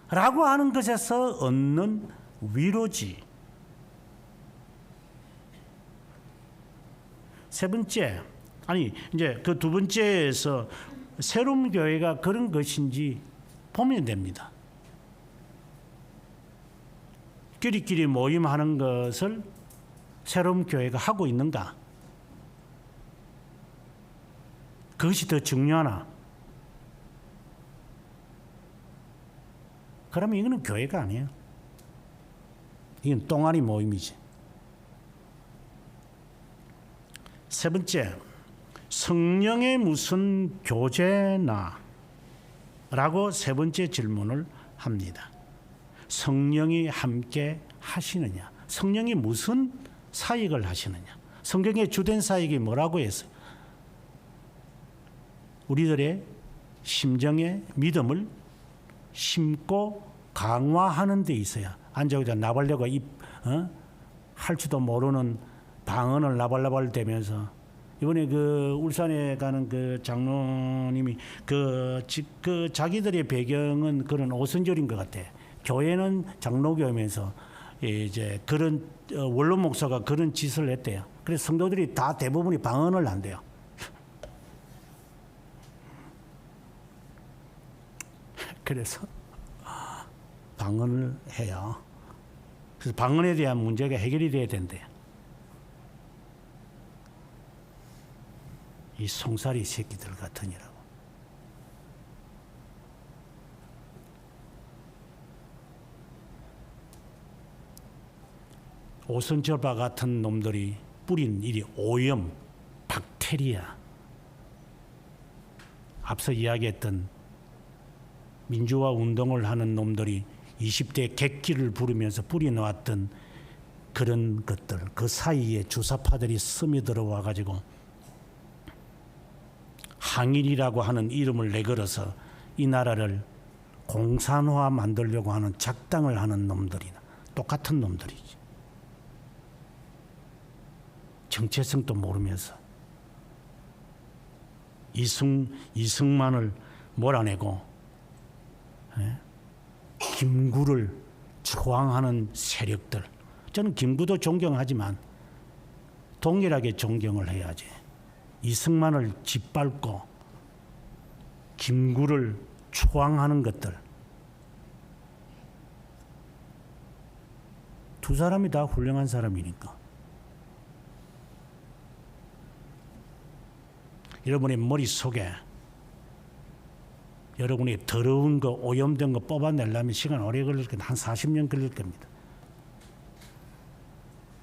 라고 하는 것에서 얻는 위로지. 세 번째, 아니 이제 그 두 번째에서 새로운 교회가 그런 것인지 보면 됩니다. 끼리끼리 모임하는 것을 새로운 교회가 하고 있는가? 그것이 더 중요하나? 그러면 이거는 교회가 아니에요. 이건 똥아리 모임이지. 세 번째, 성령의 무슨 교제나? 라고 세 번째 질문을 합니다. 성령이 함께 하시느냐? 성령이 무슨 사역을 하시느냐? 성경의 주된 사역이 뭐라고 했어요? 우리들의 심정의 믿음을 심고 강화하는 데 있어야. 앉아서 나발려고 할 줄도 모르는 방언을 나발나발 대면서 이번에 그 울산에 가는 그 장로님이 그 자기들의 배경은 그런 오선절인 것 같아. 교회는 장로교면서 이제 그런 원로 목사가 그런 짓을 했대요. 그래서 성도들이 다 대부분이 방언을 한대요. 그래서 방언을 해요. 그래서 방언에 대한 문제가 해결이 돼야 된대요. 이 송사리 새끼들 같으니라고. 오선절바 같은 놈들이 뿌린 일이 오염, 박테리아. 앞서 이야기했던 민주화 운동을 하는 놈들이 20대 객기를 부르면서 뿌려놓았던 그런 것들, 그 사이에 주사파들이 스며들어와 가지고 항일이라고 하는 이름을 내걸어서 이 나라를 공산화 만들려고 하는 작당을 하는 놈들이나 똑같은 놈들이지. 정체성도 모르면서 이승만을 몰아내고 김구를 초항하는 세력들. 저는 김구도 존경하지만 동일하게 존경을 해야지. 이승만을 짓밟고 김구를 초항하는 것들. 두 사람이 다 훌륭한 사람이니까. 여러분의 머릿속에 여러분이 더러운 거, 오염된 거 뽑아내려면 시간 오래 걸릴 겁니다. 한 40년 걸릴 겁니다.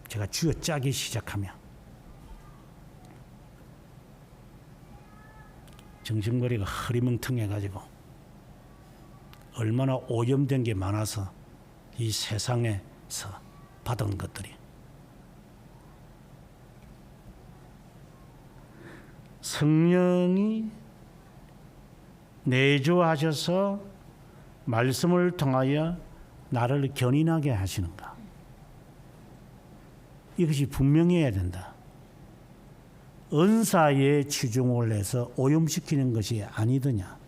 제가 쥐어짜기 시작하면 정신머리가 흐리멍텅해가지고 얼마나 오염된 게 많아서 이 세상에서 받은 것들이. 성령이 내주하셔서 말씀을 통하여 나를 견인하게 하시는가? 이것이 분명해야 된다. 은사에 치중을 해서 오염시키는 것이 아니더냐.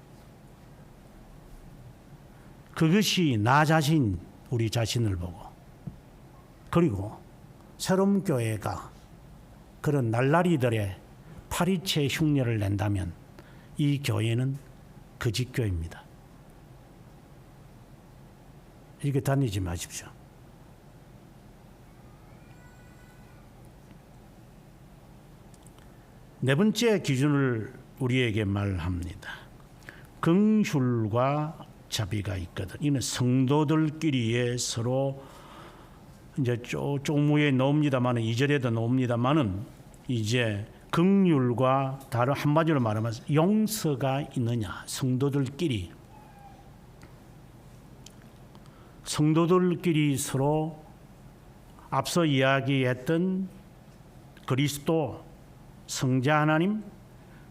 그것이 나 자신, 우리 자신을 보고, 그리고 새로운 교회가 그런 날라리들의 파리채 흉내를 낸다면 이 교회는 거짓교회입니다. 이거 다니지 마십시오. 네 번째 기준을 우리에게 말합니다. 긍휼과 자비가 있거든. 이는 성도들끼리의 서로 이제 쪽무에 나옵니다만은 2절에도 나옵니다만은 이제 긍휼과 다른 한마디로 말하면 용서가 있느냐. 성도들끼리 서로 앞서 이야기했던 그리스도 성자 하나님,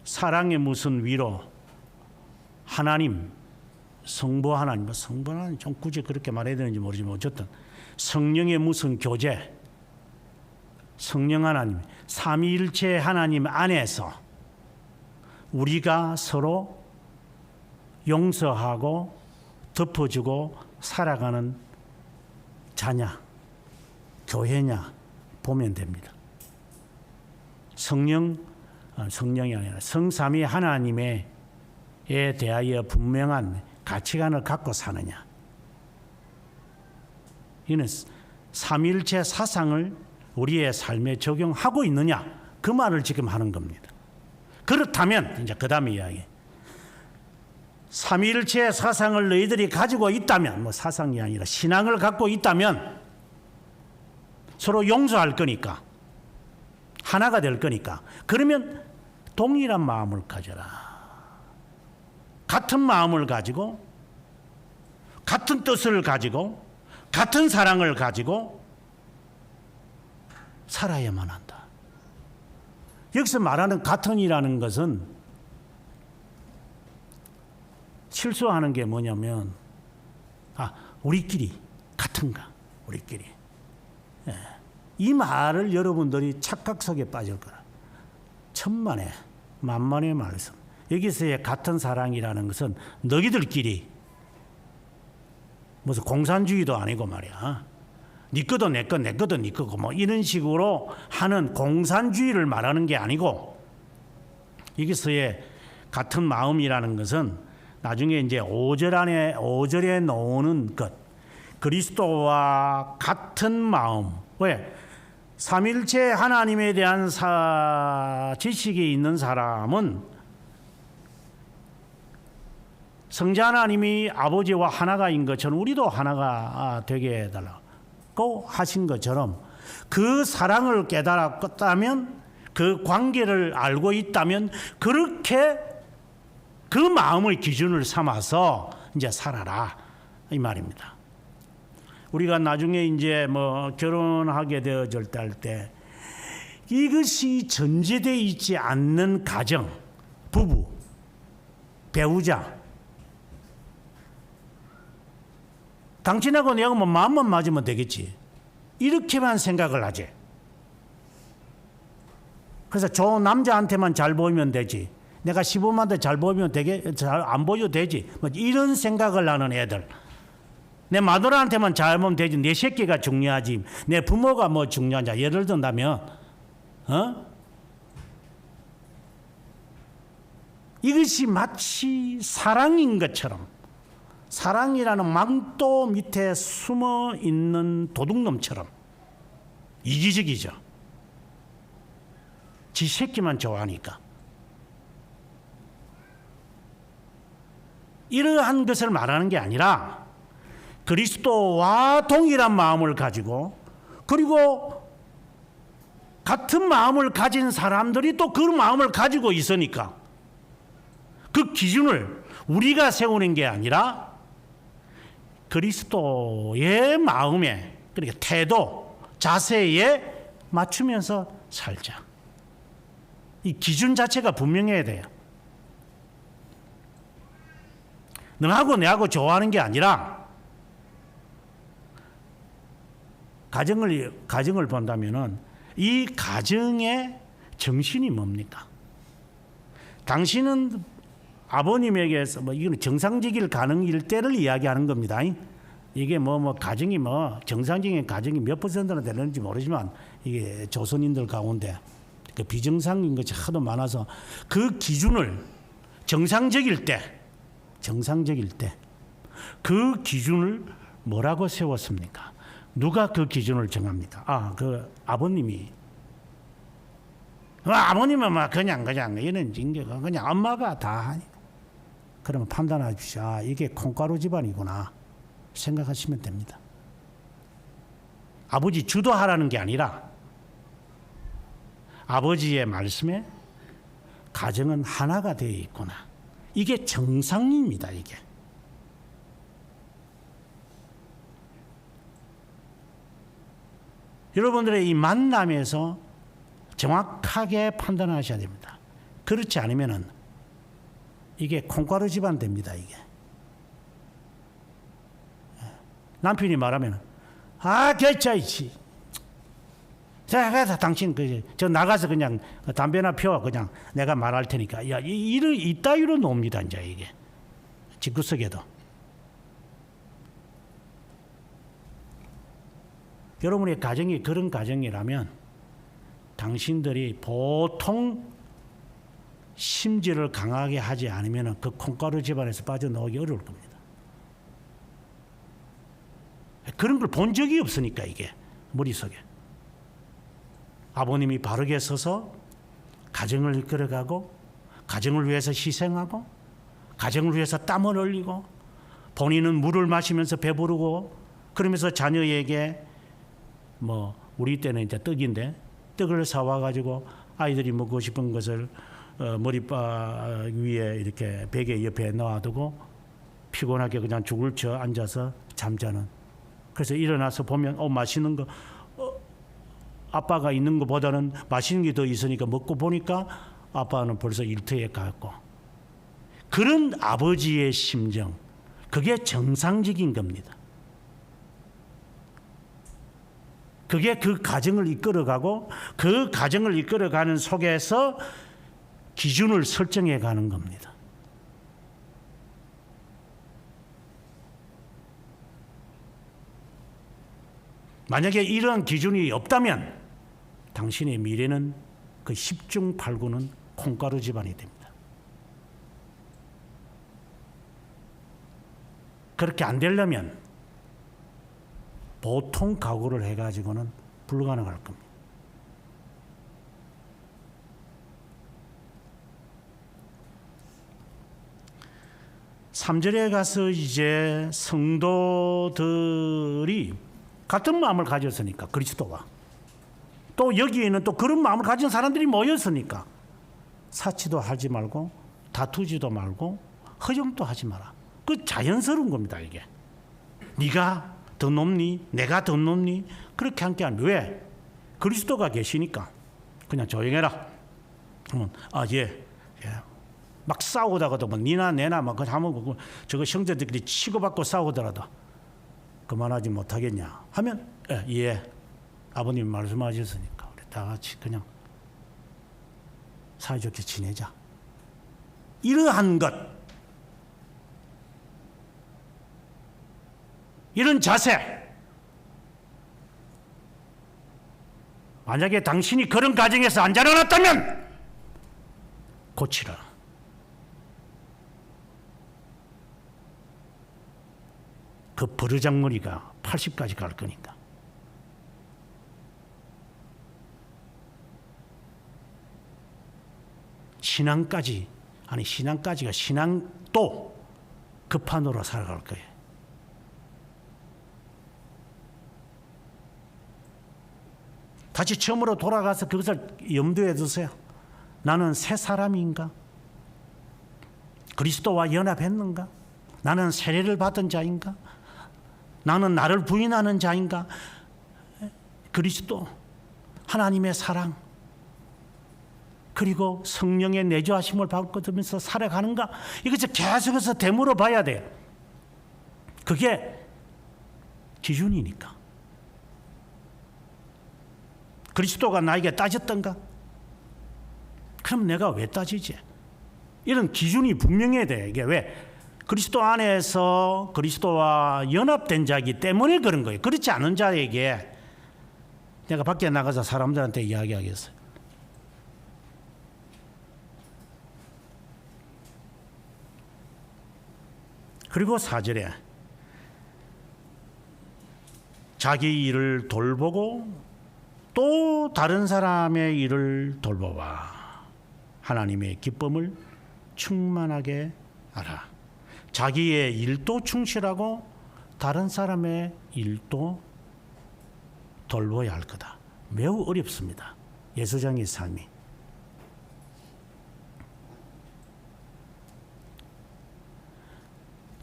사랑의 무슨 위로 하나님, 성부 하나님, 성부 하나님 좀 굳이 그렇게 말해야 되는지 모르지만 어쨌든 성령의 무슨 교제, 성령 하나님, 삼위일체 하나님 안에서 우리가 서로 용서하고 덮어주고 살아가는 자냐, 교회냐 보면 됩니다. 성령이 아니라 성삼위 하나님에 대하여 분명한 가치관을 갖고 사느냐. 이는 삼위일체 사상을 우리의 삶에 적용하고 있느냐. 그 말을 지금 하는 겁니다. 그렇다면 이제 그 다음에 이야기. 삼위일체 사상을 너희들이 가지고 있다면, 사상이 아니라 신앙을 갖고 있다면 서로 용서할 거니까, 하나가 될 거니까, 그러면 동일한 마음을 가져라. 같은 마음을 가지고, 같은 뜻을 가지고, 같은 사랑을 가지고 살아야만 한다. 여기서 말하는 같은이라는 것은 실수하는 게 뭐냐면, 우리끼리 같은가, 우리끼리. 예. 이 말을 여러분들이 착각 속에 빠질 거라. 천만의 만만의 말씀. 여기서의 같은 사랑이라는 것은 너희들끼리 무슨 공산주의도 아니고 말이야. 네 거도 내 거, 내 거도 네 거고 뭐 이런 식으로 하는 공산주의를 말하는 게 아니고, 여기서의 같은 마음이라는 것은 나중에 이제 5절에 나오는 것, 그리스도와 같은 마음. 왜? 삼일체 하나님에 대한 지식이 있는 사람은 성자 하나님이 아버지와 하나가인 것처럼 우리도 하나가 되게 해달라고 하신 것처럼, 그 사랑을 깨달았다면, 그 관계를 알고 있다면 그렇게 그 마음의 기준을 삼아서 이제 살아라, 이 말입니다. 우리가 나중에 이제 결혼하게 되어질 때 이것이 전제되어 있지 않는 가정, 부부, 배우자, 당신하고 내가 마음만 맞으면 되겠지, 이렇게만 생각을 하지. 그래서 저 남자한테만 잘 보이면 되지, 내가 시부모한테 잘 보이면 잘 안 보여도 되지, 이런 생각을 하는 애들. 내 마누라한테만 잘 보면 되지, 내 새끼가 중요하지, 내 부모가 중요하냐, 예를 든다면 이것이 마치 사랑인 것처럼, 사랑이라는 망토 밑에 숨어 있는 도둑놈처럼 이기적이죠. 지 새끼만 좋아하니까. 이러한 것을 말하는 게 아니라 그리스도와 동일한 마음을 가지고 그리고 같은 마음을 가진 사람들이 또 그 마음을 가지고 있으니까 그 기준을 우리가 세우는 게 아니라 그리스도의 마음에, 그러니까 태도, 자세에 맞추면서 살자. 이 기준 자체가 분명해야 돼요. 너하고 내하고 좋아하는 게 아니라 가정을 본다면은 이 가정의 정신이 뭡니까? 당신은 아버님에게서 이건 정상적일 가능일 때를 이야기하는 겁니다. 이게 가정이 정상적인 가정이 몇 퍼센트나 되는지 모르지만 이게 조선인들 가운데 그 비정상인 것이 하도 많아서 그 기준을 정상적일 때 그 기준을 뭐라고 세웠습니까? 누가 그 기준을 정합니까? 그 아버님이. 아버님은 그냥 이런 징계가 그냥 엄마가 다 하니. 그러면 판단하십시오. 이게 콩가루 집안이구나 생각하시면 됩니다. 아버지 주도하라는 게 아니라 아버지의 말씀에 가정은 하나가 되어 있구나. 이게 정상입니다. 이게. 여러분들의 이 만남에서 정확하게 판단하셔야 됩니다. 그렇지 않으면은 이게 콩가루 집안 됩니다. 이게. 남편이 말하면 괜찮지. 자, 당신 저 나가서 그냥 담배나 피워 그냥 내가 말할 테니까. 이따위로 놉니다. 이제 이게 집구석에도. 여러분의 가정이 그런 가정이라면 당신들이 보통 심지를 강하게 하지 않으면 그 콩가루 집안에서 빠져나오기 어려울 겁니다. 그런 걸 본 적이 없으니까 이게 머릿속에. 아버님이 바르게 서서 가정을 이끌어가고 가정을 위해서 희생하고 가정을 위해서 땀을 흘리고 본인은 물을 마시면서 배부르고 그러면서 자녀에게 우리 때는 이제 떡인데 떡을 사와 가지고 아이들이 먹고 싶은 것을 머리바 위에 이렇게 베개 옆에 놔두고 피곤하게 그냥 죽을 쳐 앉아서 잠자는. 그래서 일어나서 보면 맛있는 거 아빠가 있는 것보다는 맛있는 게 더 있으니까 먹고 보니까 아빠는 벌써 일터에 갔고. 그런 아버지의 심정, 그게 정상적인 겁니다. 그게 그 가정을 이끌어가고 그 가정을 이끌어가는 속에서 기준을 설정해 가는 겁니다. 만약에 이러한 기준이 없다면 당신의 미래는 그 10중 8구는 콩가루 집안이 됩니다. 그렇게 안 되려면 보통 각오를 해가지고는 불가능할 겁니다. (3절에) 가서 이제 성도들이 같은 마음을 가졌으니까 그리스도와 또 여기에는 또 그런 마음을 가진 사람들이 모였으니까 사치도 하지 말고 다투지도 말고 허정도 하지 마라. 그 자연스러운 겁니다. 이게 네가 더 높니 내가 더 높니 그렇게 함께 하는. 왜? 그리스도가 계시니까. 그냥 조용해라. 그러면 예. 막 싸우다가도 니나 내나 막 하면 저거 형제들끼리 치고받고 싸우더라도 그만하지 못하겠냐 하면 예. 아버님 말씀하셨으니까 우리 다 같이 그냥 사이좋게 지내자. 이러한 것, 이런 자세, 만약에 당신이 그런 가정에서 안 자라났다면 고치라. 그 버르장머리가 80까지 갈 거니까. 신앙까지가 신앙도 그 판으로 살아갈 거예요. 다시 처음으로 돌아가서 그것을 염두에 두세요. 나는 새 사람인가? 그리스도와 연합했는가? 나는 세례를 받은 자인가? 나는 나를 부인하는 자인가? 그리스도, 하나님의 사랑, 그리고 성령의 내주하심을 받으면서 살아가는가? 이것을 계속해서 되물어 봐야 돼요. 그게 기준이니까. 그리스도가 나에게 따졌던가? 그럼 내가 왜 따지지? 이런 기준이 분명해야 돼. 이게 왜? 그리스도 안에서 그리스도와 연합된 자이기 때문에 그런 거예요. 그렇지 않은 자에게 내가 밖에 나가서 사람들한테 이야기하겠어요. 그리고 4절에 자기 일을 돌보고 또 다른 사람의 일을 돌보아 하나님의 기쁨을 충만하게 하라. 자기의 일도 충실하고 다른 사람의 일도 돌보아야 할 거다. 매우 어렵습니다. 예수장의 삶이.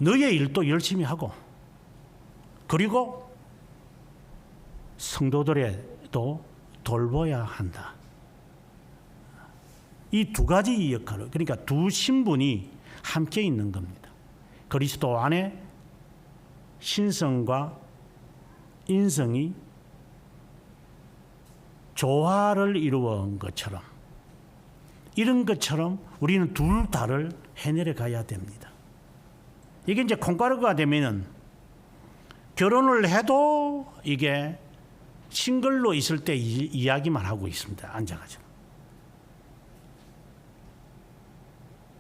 너의 일도 열심히 하고, 그리고 성도들에도 돌봐야 한다. 이 두 가지 역할을, 그러니까 두 신분이 함께 있는 겁니다. 그리스도 안에 신성과 인성이 조화를 이루어 것처럼, 이런 것처럼 우리는 둘 다를 해내려 가야 됩니다. 이게 이제 콩가루가 되면은 결혼을 해도 이게 싱글로 있을 때 이야기만 하고 있습니다. 앉아가지고.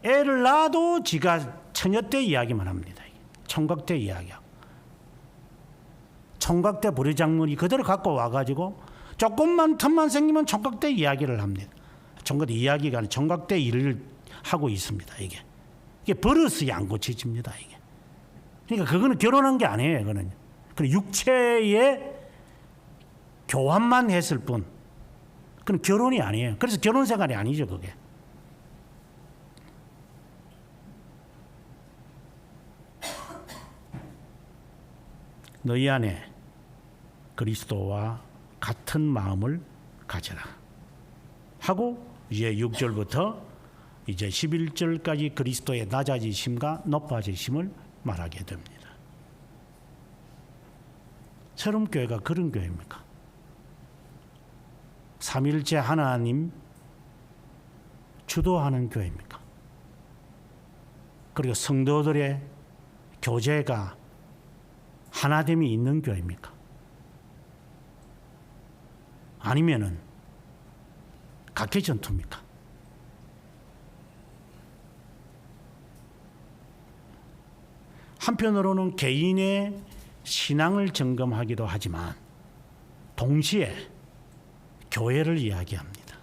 애를 낳아도 지가 처녀 때 이야기만 합니다. 총각 때 이야기하고. 총각 때 부리장물이 그대로 갖고 와가지고 조금만 틈만 생기면 총각 때 이야기를 합니다. 총각 때 이야기가 아니라 총각 때 일을 하고 있습니다. 이게 버릇이 안 고쳐집니다. 이게. 그러니까 그거는 결혼한 게 아니에요. 그거는 육체의 교환만 했을 뿐. 그건 결혼이 아니에요. 그래서 결혼 생활이 아니죠, 그게. 너희 안에 그리스도와 같은 마음을 가져라 하고 이제 6절부터 이제 11절까지 그리스도의 낮아지심과 높아지심을 말하게 됩니다. 새로운 교회가 그런 교회입니까? 삼일째 하나님 주도하는 교회입니까? 그리고 성도들의 교제가 하나됨이 있는 교회입니까? 아니면은 각계 전투입니까? 한편으로는 개인의 신앙을 점검하기도 하지만 동시에 교회를 이야기합니다.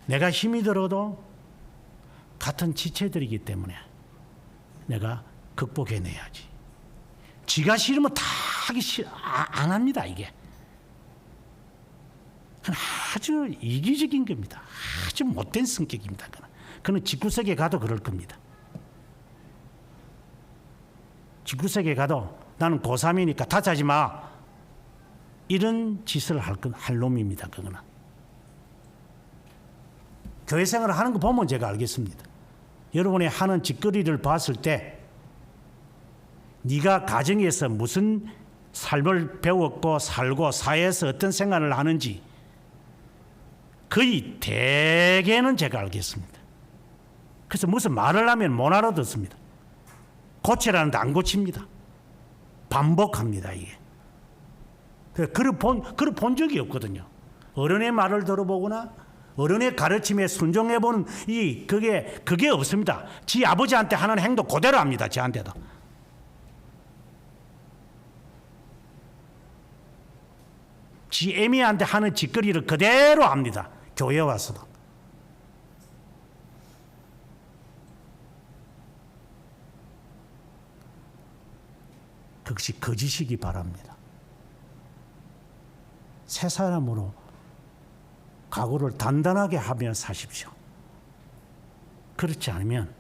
내가 힘이 들어도 같은 지체들이기 때문에 내가 극복해내야지. 지가 싫으면 다 하기 안 합니다. 이게 아주 이기적인 겁니다. 아주 못된 성격입니다. 그는 집구석에 가도 그럴 겁니다. 집구석에 가도 나는 고3이니까 타짜하지 마. 이런 짓을 할 놈입니다. 그거는. 교회 생활을 하는 거 보면 제가 알겠습니다. 여러분이 하는 짓거리를 봤을 때 네가 가정에서 무슨 삶을 배웠고 살고 사회에서 어떤 생활을 하는지 거의 대개는 제가 알겠습니다. 그래서 무슨 말을 하면 못 알아듣습니다. 고치라는데 안 고칩니다. 반복합니다. 이게. 그걸 본 적이 없거든요. 어른의 말을 들어보거나 어른의 가르침에 순종해보는 그게 없습니다. 지 아버지한테 하는 행동 그대로 합니다. 저한테도. 지 애미한테 하는 짓거리를 그대로 합니다. 교회 와서도. 그것이 거짓이기 바랍니다. 새 사람으로 각오를 단단하게 하며 사십시오. 그렇지 않으면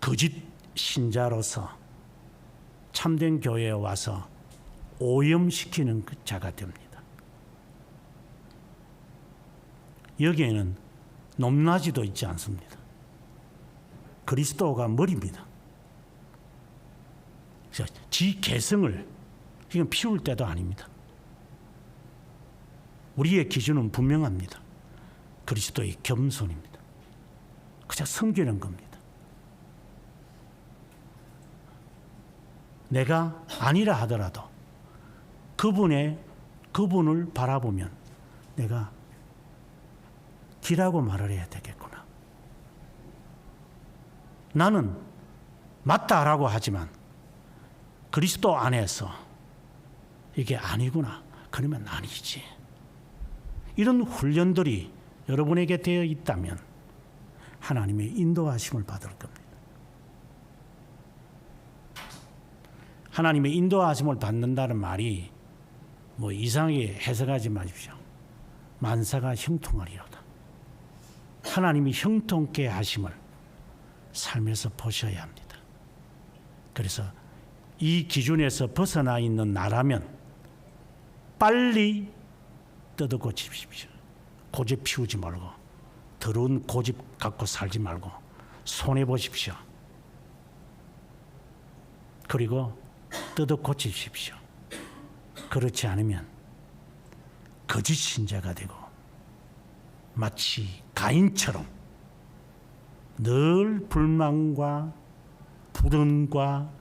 거짓 신자로서 참된 교회에 와서 오염시키는 그 자가 됩니다. 여기에는 높낮이도 있지 않습니다. 그리스도가 머리입니다. 그래서 지 개성을 지금 피울 때도 아닙니다. 우리의 기준은 분명합니다. 그리스도의 겸손입니다. 그저 섬기는 겁니다. 내가 아니라 하더라도 그분을 바라보면 내가 기라고 말을 해야 되겠구나. 나는 맞다라고 하지만 그리스도 안에서 이게 아니구나. 그러면 아니지. 이런 훈련들이 여러분에게 되어 있다면 하나님의 인도하심을 받을 겁니다. 하나님의 인도하심을 받는다는 말이 뭐 이상하게 해석하지 마십시오. 만사가 형통하리로다. 하나님이 형통케 하심을 삶에서 보셔야 합니다. 그래서 이 기준에서 벗어나 있는 나라면 빨리 뜯어고치십시오. 고집 피우지 말고 더러운 고집 갖고 살지 말고 손해보십시오. 그리고 뜯어고치십시오. 그렇지 않으면 거짓 신자가 되고 마치 가인처럼 늘 불만과 불운과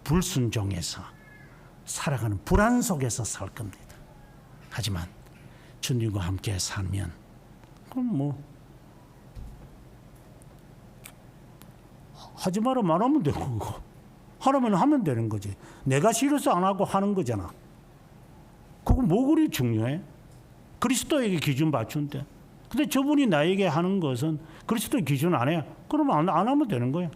불순종에서 살아가는 불안 속에서 살 겁니다. 하지만 주님과 함께 살면 그럼 뭐 하지 마라 말하면 되고 그거 하라면 하면 되는 거지. 내가 싫어서 안 하고 하는 거잖아. 그거 뭐 그리 중요해? 그리스도에게 기준 맞춘대. 근데 저분이 나에게 하는 것은 그리스도의 기준 안 해. 그러면 안 하면 되는 거야.